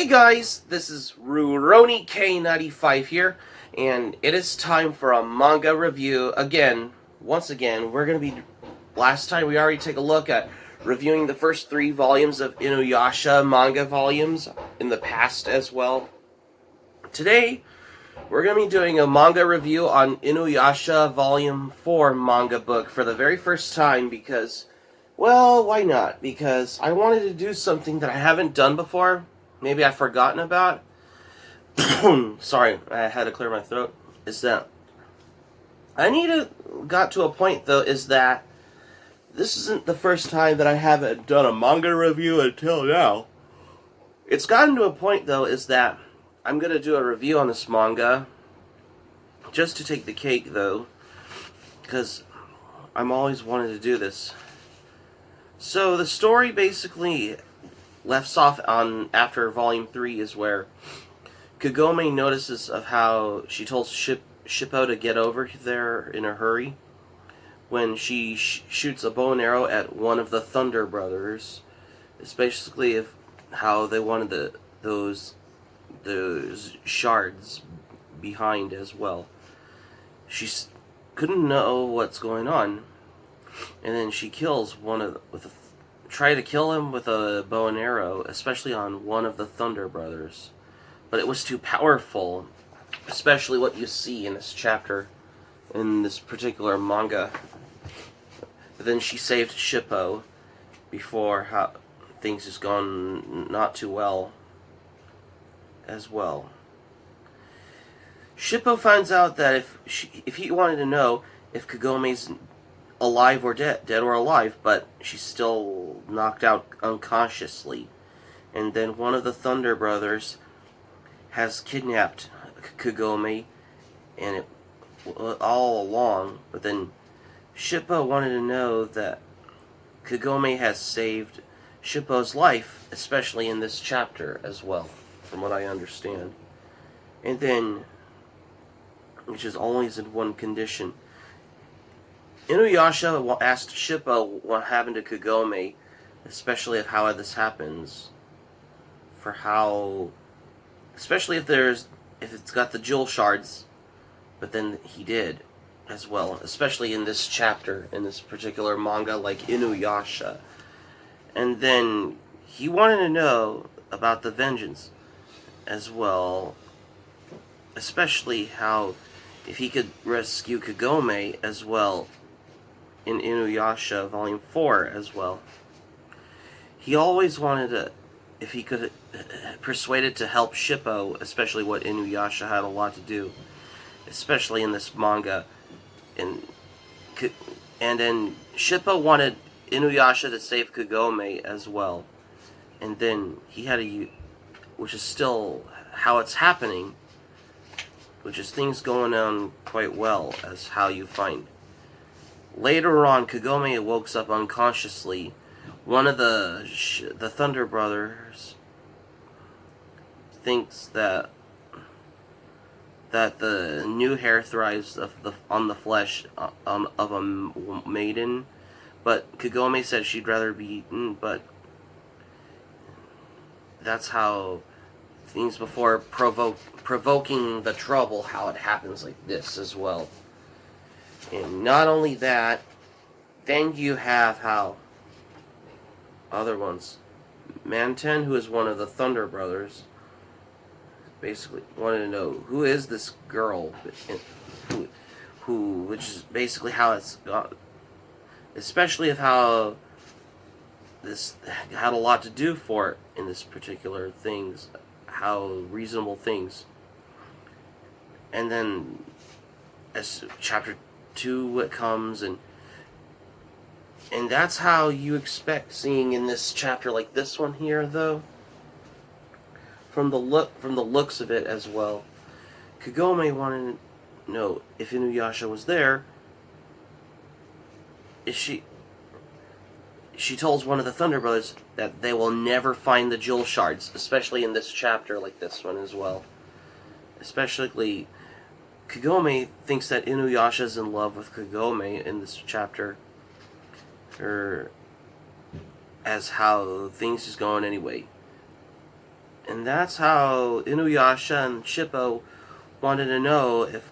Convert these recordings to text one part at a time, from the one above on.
Hey guys, this is Rurouni K95 here, and it is time for a manga review again. Once again, we're going to be... Last time we already took a look at reviewing the first 3 volumes of Inuyasha manga volumes in the past as well. Today, we're going to be doing a manga review on Inuyasha Volume 4 manga book for the very first time because, well, why not? Because I wanted to do something that I haven't done before. Maybe I've forgotten about. Sorry, I had to clear my throat. Is that got to a point though, is that this isn't the first time that I haven't done a manga review until now. It's gotten to a point though, is that I'm gonna do a review on this manga just to take the cake though, because I'm always wanted to do this. So the story basically left off on after Volume 3 is where Kagome notices of how she told Shippo to get over there in a hurry when she shoots a bow and arrow at one of the Thunder Brothers. It's basically how they wanted those shards behind as well. She couldn't know what's going on, and then she kills try to kill him with a bow and arrow, especially on one of the Thunder Brothers. But it was too powerful, especially what you see in this chapter, in this particular manga. But then she saved Shippo before things has gone not too well as well. Shippo finds out that if he wanted to know if Kagome's alive or dead or alive, but she's still knocked out unconsciously. And then one of the Thunder Brothers has kidnapped Kagome, and it all along. But then Shippo wanted to know that Kagome has saved Shippo's life, especially in this chapter as well, from what I understand. And then, which is always in one condition, Inuyasha asked Shippo what happened to Kagome, especially of how this happens. Especially if it's got the jewel shards, but then he did as well, especially in this chapter, in this particular manga like Inuyasha. And then he wanted to know about the vengeance as well, especially how if he could rescue Kagome as well in Inuyasha Volume 4 as well. He always wanted to, if he could persuade it to help Shippo, especially what Inuyasha had a lot to do, especially in this manga. And then Shippo wanted Inuyasha to save Kagome as well. And then he had which is still how it's happening, which is things going on quite well as how you find. Later on, Kagome wakes up unconsciously. One of the Thunder Brothers thinks that the new hair thrives on the flesh of a maiden, but Kagome said she'd rather be eaten. But that's how things before provoking the trouble, how it happens like this as well. And not only that, then you have how other ones. Manten, who is one of the Thunder Brothers, basically wanted to know who is this girl, which is basically how it's got, especially of how this had a lot to do for it in this particular things, how reasonable things. And then as chapter 2 it comes, and that's how you expect seeing in this chapter like this one here though, from the looks of it as well. Kagome wanted to know if Inuyasha was there. She tells one of the Thunder Brothers that they will never find the jewel shards, especially in this chapter like this one as well. Especially Kagome thinks that Inuyasha's in love with Kagome in this chapter, or as how things is going anyway. And that's how Inuyasha and Shippo wanted to know if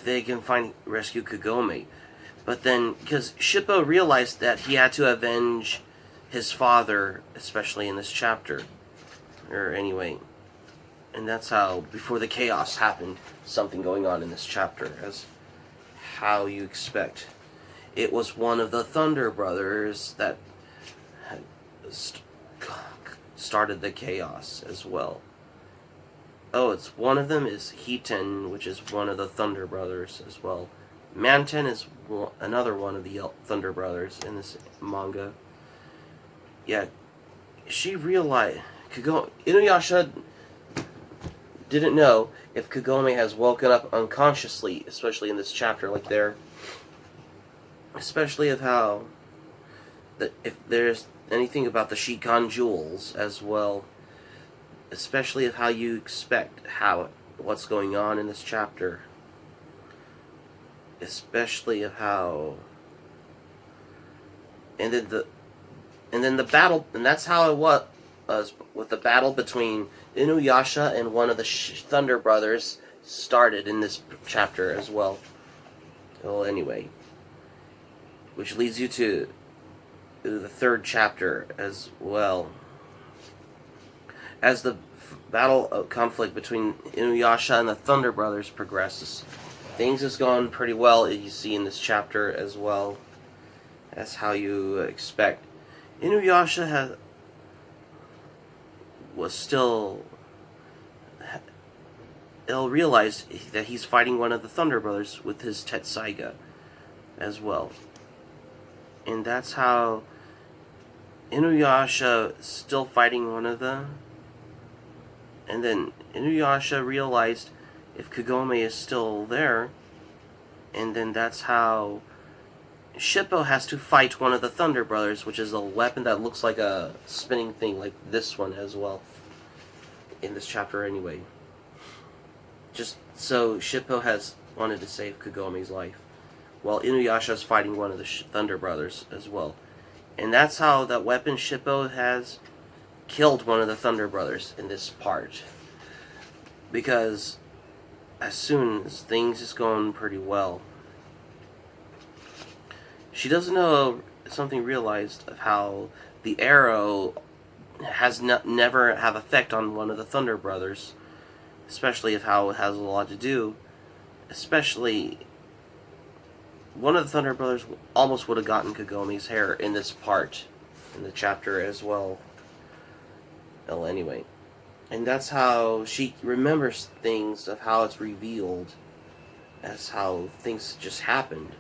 they can rescue Kagome. But then, because Shippo realized that he had to avenge his father, especially in this chapter. Or anyway. And that's how, before the chaos happened, something going on in this chapter, as how you expect. It was one of the Thunder Brothers that had started the chaos as well. Oh, it's one of them is Hiten, which is one of the Thunder Brothers as well. Manten is another one of the Thunder Brothers in this manga. Yeah, she realized Inuyasha didn't know if Kagome has woken up unconsciously, especially in this chapter, like there. Especially of how if there's anything about the Shikan jewels as well. Especially of how you expect what's going on in this chapter. Especially of how, and then the battle, and that's how it was with the battle between Inuyasha and one of the Thunder Brothers started in this chapter as well. Well, anyway, which leads you to the third chapter as well. As the battle of conflict between Inuyasha and the Thunder Brothers progresses, things has gone pretty well, as you see in this chapter as well. That's how you expect. Inuyasha realized that he's fighting one of the Thunder Brothers with his Tetsaiga as well. And that's how Inuyasha is still fighting one of them. And then Inuyasha realized if Kagome is still there, and then that's how Shippo has to fight one of the Thunder Brothers, which is a weapon that looks like a spinning thing, like this one as well, in this chapter anyway. Just so Shippo has wanted to save Kagome's life, while Inuyasha is fighting one of the Thunder Brothers as well. And that's how that weapon Shippo has killed one of the Thunder Brothers in this part. Because as soon as things is going pretty well, she doesn't know something realized of how the arrow has never have effect on one of the Thunder Brothers, especially of how it has a lot to do. Especially, one of the Thunder Brothers almost would have gotten Kagome's hair in this part, in the chapter as well. Well, anyway. And that's how she remembers things of how it's revealed as how things just happened.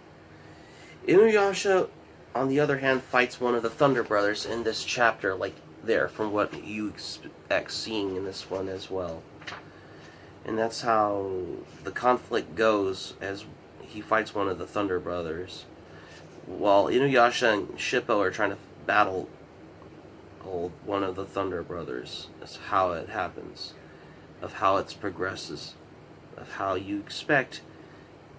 Inuyasha, on the other hand, fights one of the Thunder Brothers in this chapter, like there, from what you expect seeing in this one as well. And that's how the conflict goes as he fights one of the Thunder Brothers, while Inuyasha and Shippo are trying to battle one of the Thunder Brothers. That's how it happens, of how it progresses, of how you expect.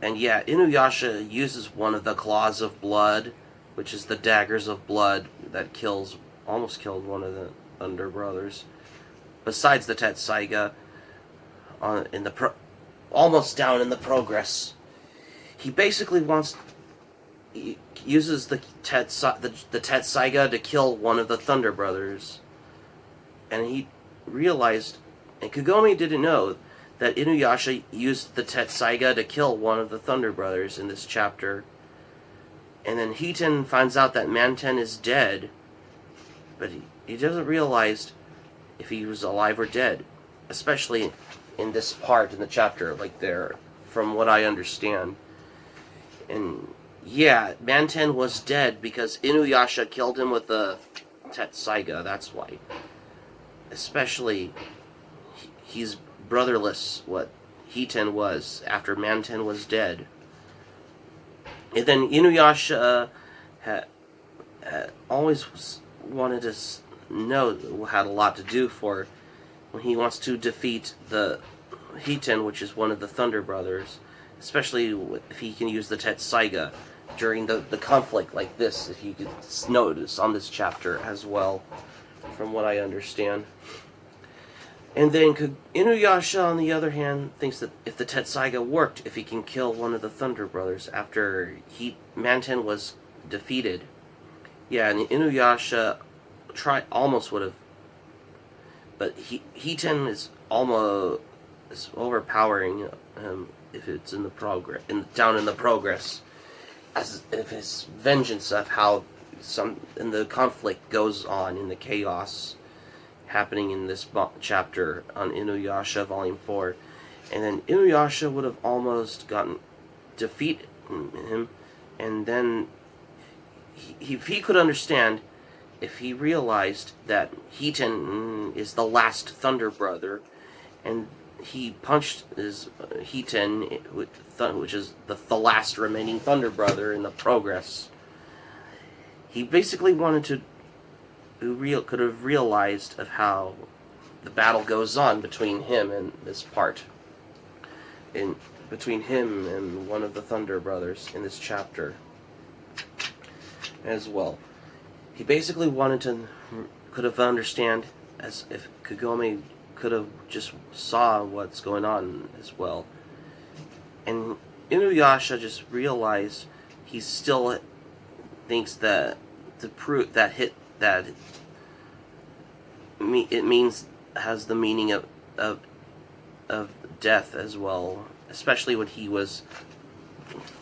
And yeah, Inuyasha uses one of the Claws of Blood, which is the daggers of blood that almost killed one of the Thunder Brothers. Besides the Tetsaiga, almost down in the progress, he basically uses the Tetsaiga to kill one of the Thunder Brothers. And he realized, and Kagome didn't know, that Inuyasha used the Tetsaiga to kill one of the Thunder Brothers in this chapter. And then Hiten finds out that Manten is dead, but he doesn't realize if he was alive or dead, especially in this part in the chapter, like there, from what I understand. And yeah, Manten was dead because Inuyasha killed him with the Tetsaiga, that's why. Especially, he's brotherless, what Hiten was, after Manten was dead. And then Inuyasha had always wanted to know, had a lot to do for when he wants to defeat the Hiten, which is one of the Thunder Brothers, especially if he can use the Tetsaiga during the conflict like this, if you could notice on this chapter as well. from what I understand. And then Inuyasha, on the other hand, thinks that if the Tetsaiga worked, if he can kill one of the Thunder Brothers after Manten was defeated. Yeah, and Inuyasha almost would have, but Hiten is almost overpowering him if it's in the down in the progress, as if his vengeance of how the conflict goes on in the chaos happening in this chapter on Inuyasha Volume 4. And then Inuyasha would have almost defeated him, and then if he could understand, if he realized that Hiten is the last Thunder Brother, and he punched his Hiten, which is the last remaining Thunder Brother in the progress, he basically wanted to could have realized of how the battle goes on between him and this part, between him and one of the Thunder Brothers in this chapter as well. He basically could have understand, as if Kagome could have just saw what's going on as well. And Inuyasha just realized he still thinks that it means has the meaning of death as well, especially when he was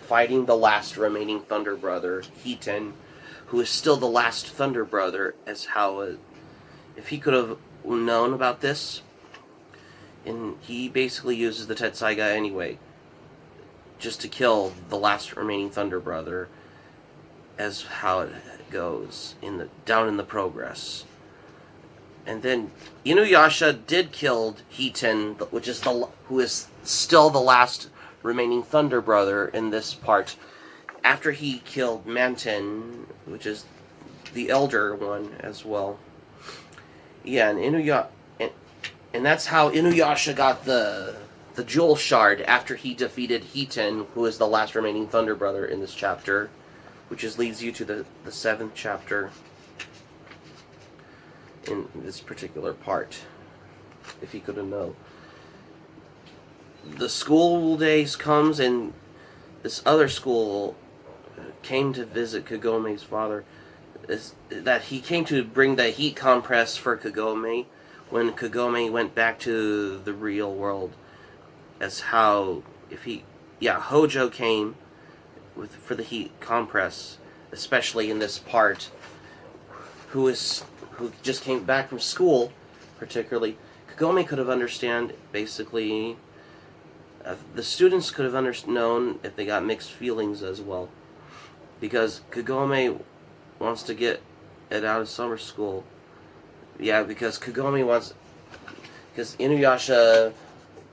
fighting the last remaining Thunder Brother, Hiten, who is still the last Thunder Brother, as how if he could have known about this, and he basically uses the Tetsaiga anyway, just to kill the last remaining Thunder Brother, as how it goes down in the progress. And then Inuyasha did kill Hiten, who is still the last remaining Thunder Brother in this part, after he killed Manten, which is the elder one as well. Yeah, and that's how Inuyasha got the jewel shard after he defeated Hiten, who is the last remaining Thunder Brother in this chapter, which leads you to the 7th chapter in this particular part, if he could have known. The school days comes, and this other school came to visit Kagome's father. That he came to bring the heat compress for Kagome when Kagome went back to the real world. As how Hojo came for the heat compress, especially in this part, who just came back from school, particularly. Kagome could have understand, basically, the students could have known if they got mixed feelings as well. Because Kagome wants to get it out of summer school. Yeah, because because Inuyasha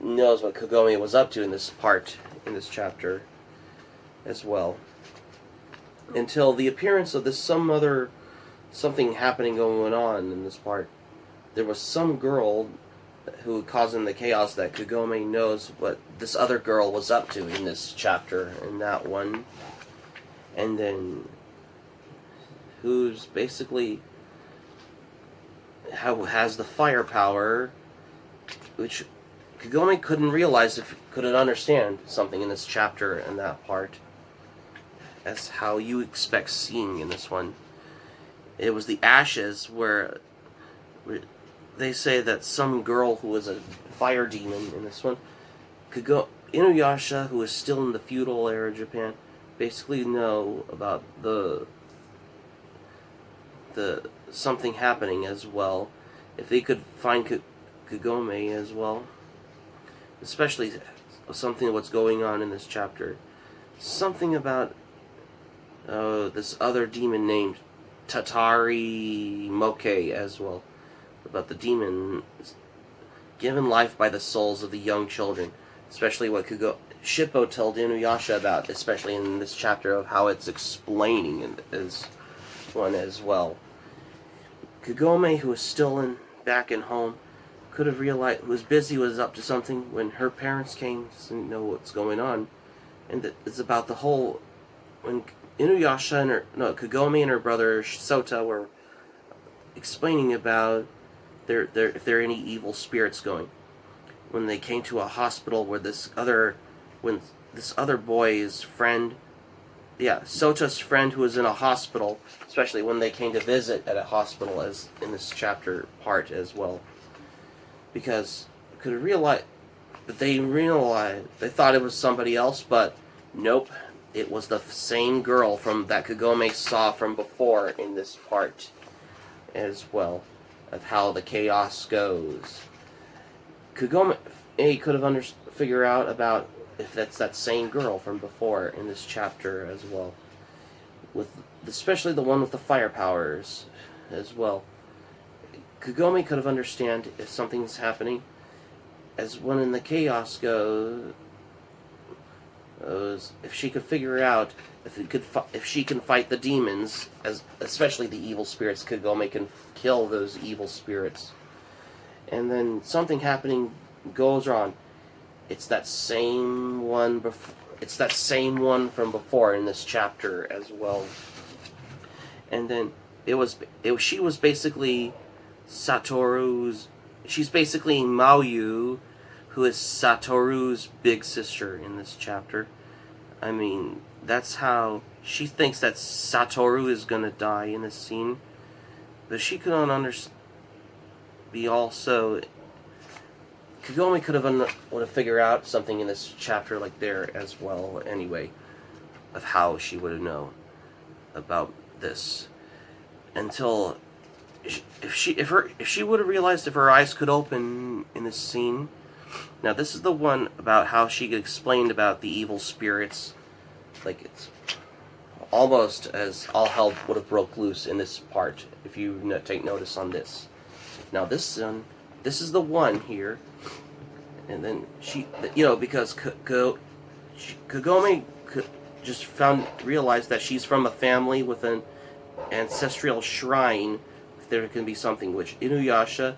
knows what Kagome was up to in this chapter as well. Until the appearance of something happening going on in this part. There was some girl who causing the chaos that Kagome knows what this other girl was up to in this chapter, in that one. And then who's basically has the firepower, which Kagome couldn't realize couldn't understand something in this chapter and that part. That's how you expect seeing in this one. It was the ashes where they say that some girl who was a fire demon in this one could go. Inuyasha, who is still in the feudal era of Japan, basically know about the something happening as well. If they could find Kagome as well, especially something what's going on in this chapter, something about this other demon named Tatari Moke as well, about the demon given life by the souls of the young children, especially what Shippo told Inuyasha about, especially in this chapter of how it's explaining in this one as well. Kagome, who was still back in home, could have realized, was up to something when her parents came to know what's going on, and it's about the whole when Kagome and her brother Sota were explaining about if there are any evil spirits going. When they came to a hospital where this other boy's friend, Sota's friend who was in a hospital, especially when they came to visit at a hospital, as in this chapter part as well, because they thought it was somebody else, but nope, it was the same girl from that Kagome saw from before in this part as well, of how the chaos goes. Kagome could have figure out about if that's that same girl from before in this chapter as well, with especially the one with the fire powers as well. Kagome could have understand if something's happening, as when in the chaos goes, if she could figure out if she can fight the demons, especially the evil spirits. Kagome can kill those evil spirits, and then something happening goes wrong. It's that same one from before in this chapter as well. And then she was basically Satoru's. She's basically Maoyu, who is Satoru's big sister in this chapter. I mean, that's how she thinks that Satoru is gonna die in this scene, but she couldn't understand. Kagome could have figured out something in this chapter like there as well. Anyway, of how she would have known about this until if she would have realized if her eyes could open in this scene. Now this is the one about how she explained about the evil spirits, like it's almost as all hell would have broke loose in this part if you take notice on this. Now this is the one here, and then because Kagome just realized that she's from a family with an ancestral shrine. If there can be something which Inuyasha,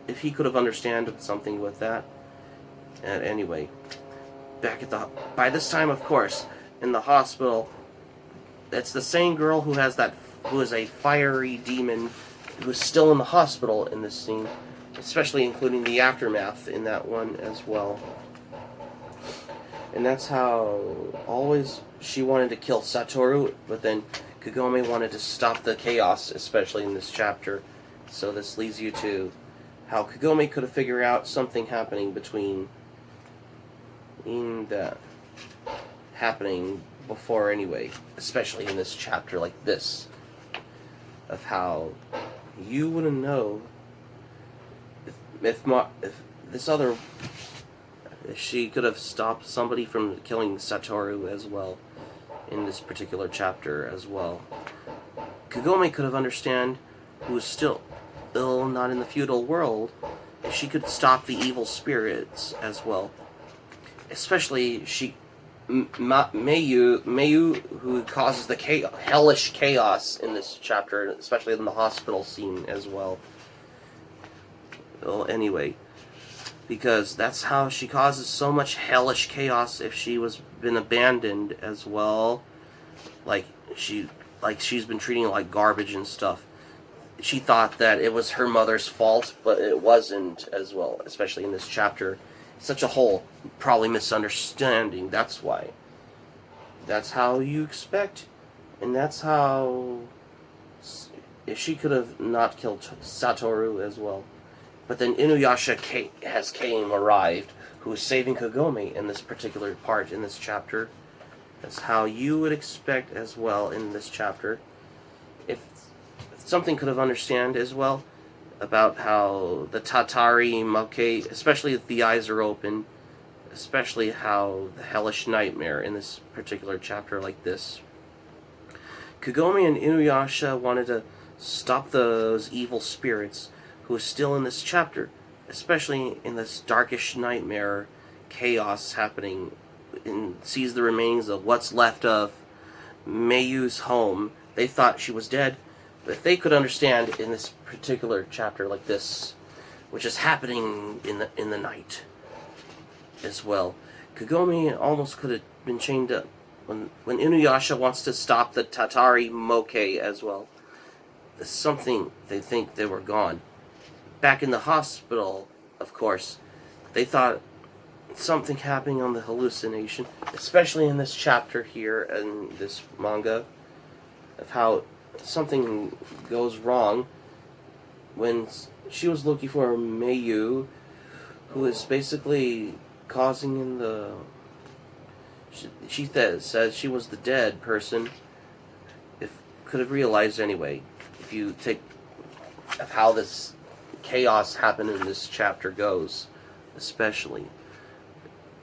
if he could have understood something with that. And anyway, by this time, of course, in the hospital, it's the same girl who is a fiery demon, who is still in the hospital in this scene, especially including the aftermath in that one as well. And that's how always she wanted to kill Satoru, but then Kagome wanted to stop the chaos, especially in this chapter. So this leads you to how Kagome could have figured out something happening happening before anyway, especially in this chapter like this, of how you wouldn't know if she could have stopped somebody from killing Satoru as well in this particular chapter as well. Kagome could have understand who was still not in the feudal world if she could stop the evil spirits as well. Especially Mayu, who causes the hellish chaos in this chapter, especially in the hospital scene as well. Well, anyway, because that's how she causes so much hellish chaos if she was been abandoned as well. Like she's been treating it like garbage and stuff. She thought that it was her mother's fault, but it wasn't as well, especially in this chapter. Such a whole probably misunderstanding. That's why. That's how you expect, and that's how if she could have not killed Satoru as well. But then Inuyasha arrived, who is saving Kagome in this particular part in this chapter. That's how you would expect as well in this chapter. If something could have understand as well about how the Tatari Moke, especially if the eyes are open, especially how the hellish nightmare in this particular chapter like this. Kagome and Inuyasha wanted to stop those evil spirits who is still in this chapter, especially in this darkish nightmare chaos happening, and sees the remains of what's left of Mayu's home. They thought she was dead, but if they could understand in this particular chapter like this, which is happening in the night as well. Kagome almost could have been chained up when Inuyasha wants to stop the Tatari Moke as well. something, they think they were gone. Back in the hospital, of course, they thought something happening on the hallucination, especially in this chapter here in this manga, of how something goes wrong when she was looking for Mayu, who is basically causing in the... She says she was the dead person. If could have realized anyway. If you take of how this chaos happened in this chapter goes, especially,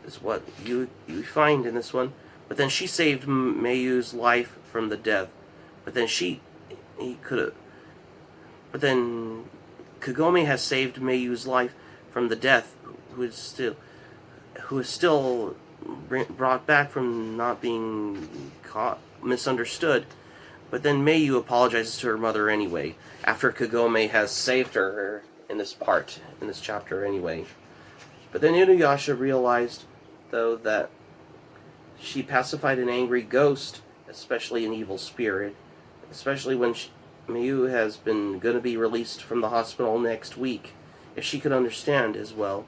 is what you find in this one. But then she saved Mayu's life from the death. But then he could have. But then Kagome has saved Mayu's life from the death, who is still brought back from not being caught, misunderstood. But then Mayu apologizes to her mother anyway, after Kagome has saved her in this chapter anyway. But then Inuyasha realized, though, that she pacified an angry ghost, especially an evil spirit, especially when Mayu has been going to be released from the hospital next week, if she could understand as well.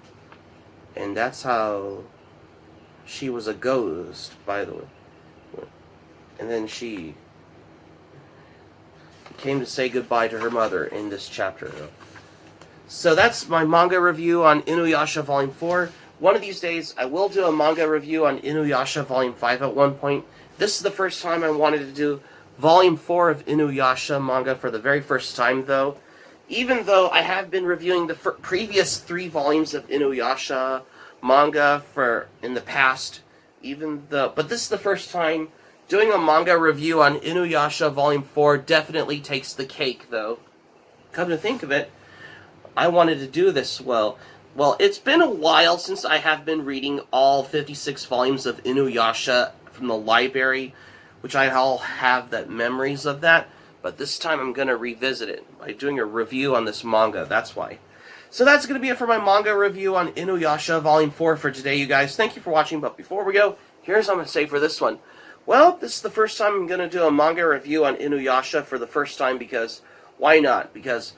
And that's how she was a ghost, by the way. And then she came to say goodbye to her mother in this chapter. So that's my manga review on Inuyasha Volume 4. One of these days, I will do a manga review on Inuyasha Volume 5 at one point. This is the first time I wanted to do Volume 4 of Inuyasha manga for the very first time, though. Even though I have been reviewing the previous 3 volumes of Inuyasha manga in the past, but this is the first time doing a manga review on Inuyasha Volume 4 definitely takes the cake, though. Come to think of it, I wanted to do this, well, it's been a while since I have been reading all 56 volumes of Inuyasha from the library, which I all have memories of that, but this time I'm going to revisit it by doing a review on this manga, that's why. So that's going to be it for my manga review on Inuyasha Volume 4 for today, you guys. Thank you for watching, but before we go, here's what I'm going to say for this one. Well, this is the first time I'm going to do a manga review on Inuyasha for the first time, because why not? Because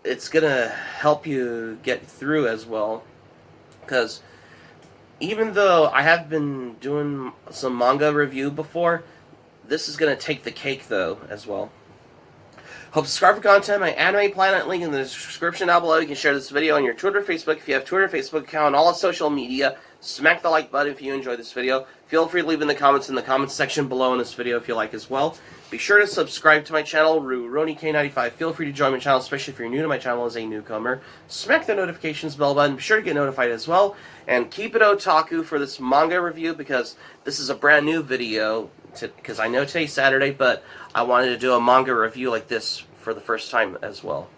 it's going to help you get through as well. Because even though I have been doing some manga review before, this is going to take the cake, though, as well. Hope to subscribe for content. My Anime Planet link in the description down below. You can share this video on your Twitter, Facebook. If you have Twitter, Facebook account, all social media, smack the like button if you enjoyed this video. Feel free to leave in the comments section below in this video if you like as well. Be sure to subscribe to my channel, RoniK95. Feel free to join my channel, especially if you're new to my channel as a newcomer. Smack the notifications bell button. Be sure to get notified as well. And keep it otaku for this manga review, because this is a brand new video. Because I know today's Saturday, but I wanted to do a manga review like this for the first time as well.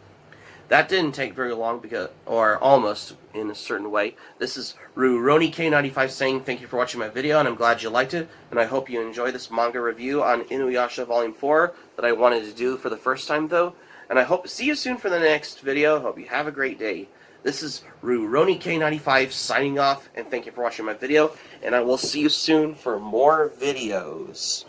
That didn't take very long, or almost in a certain way. This is RoniK95 saying thank you for watching my video, and I'm glad you liked it, and I hope you enjoy this manga review on Inuyasha Volume 4 that I wanted to do for the first time, though. And I hope to see you soon for the next video. Hope you have a great day. This is RoniK95 signing off, and thank you for watching my video, and I will see you soon for more videos.